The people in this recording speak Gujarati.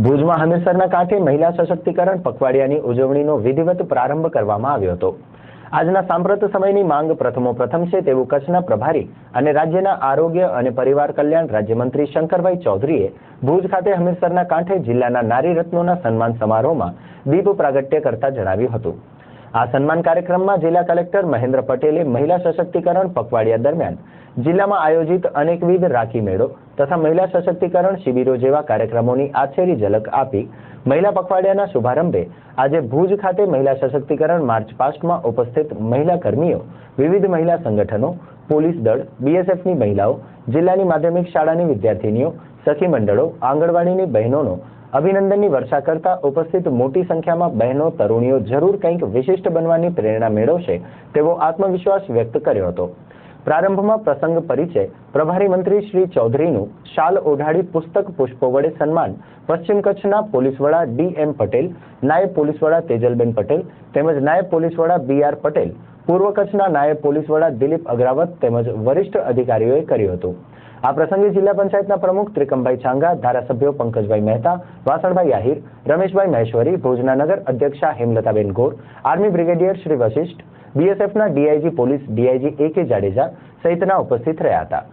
ભુજમાં હમીરસરના કાંઠે મહિલા સશક્તિકરણ પખવાડિયાની ઉજવણીનો વિધિવત પ્રારંભ કરવામાં આવ્યો હતો। આજના સાંપ્રત સમયની માંગ પ્રથમ છે તેવું કચ્છના પ્રભારી અને રાજ્યના આરોગ્ય અને પરિવાર કલ્યાણ રાજ્યમંત્રી શંકરભાઈ ચૌધરીએ ભુજ ખાતે હમીરસરના કાંઠે જિલ્લાના નારી રત્નોના સન્માન સમારોહમાં દીપ પ્રાગટ્ય કરતા જણાવ્યું હતું। આ સન્માન કાર્યક્રમમાં જિલ્લા કલેક્ટર મહેન્દ્ર પટેલે મહિલા સશક્તિકરણ પખવાડિયા દરમિયાન જિલ્લામાં આયોજિત અનેકવિધ રાખી મેળો તથા મહિલા સશક્તિકરણ શિબિરો જેવા કાર્યક્રમોની આછેરી ઝલક આપી મહિલા પખવાડિયાના શુભારંભે આજે ભુજ ખાતે મહિલા સશક્તિકરણ માર્ચ પાસ્ટમાં ઉપસ્થિત મહિલા કર્મીઓ, વિવિધ મહિલા સંગઠનો, પોલીસ દળ, બીએસએફની મહિલાઓ, જિલ્લાની માધ્યમિક શાળાની વિદ્યાર્થીનીઓ, સખી મંડળો, આંગણવાડીની બહેનોનો અભિનંદનની વર્ષા કરતા ઉપસ્થિત મોટી સંખ્યામાં બહેનો તરુણીઓ જરૂર કંઈક વિશિષ્ટ બનવાની પ્રેરણા મેળવશે તેવો આત્મવિશ્વાસ વ્યક્ત કર્યો હતો। પ્રારંભમાં પ્રસંગ પરિચય પ્રભારી મંત્રી શ્રી ચૌધરીનું શાલ ઓઢાડી પુસ્તક પુષ્પો વડે સન્માન પશ્ચિમ કચ્છના પોલીસ વડા ડી.એમ. પટેલ, નાયબ પોલીસ વડા તેજલબેન પટેલ તેમજ નાયબ પોલીસ વડા બી.આર. પટેલ, પૂર્વ કચ્છના નાયબ પોલીસ વડા દિલીપ અગ્રાવત તેમજ વરિષ્ઠ અધિકારીઓએ કર્યું હતું। આ પ્રસંગે જિલ્લા પંચાયતના પ્રમુખ ત્રિકમભાઈ છાંગા, ધારાસભ્યો પંકજભાઈ મહેતા, વાસણભાઈ આહિર, રમેશભાઈ મહેશ્વરી, ભુજના નગર અધ્યક્ષા હેમલતાબેન ગોર, આર્મી બ્રિગેડિયર શ્રી વશિષ્ઠ, બીએસએફના ડીઆઈજી પોલીસ ડીઆઈજી એ.કે. જાડેજા સહિતના ઉપસ્થિત રહ્યા હતા।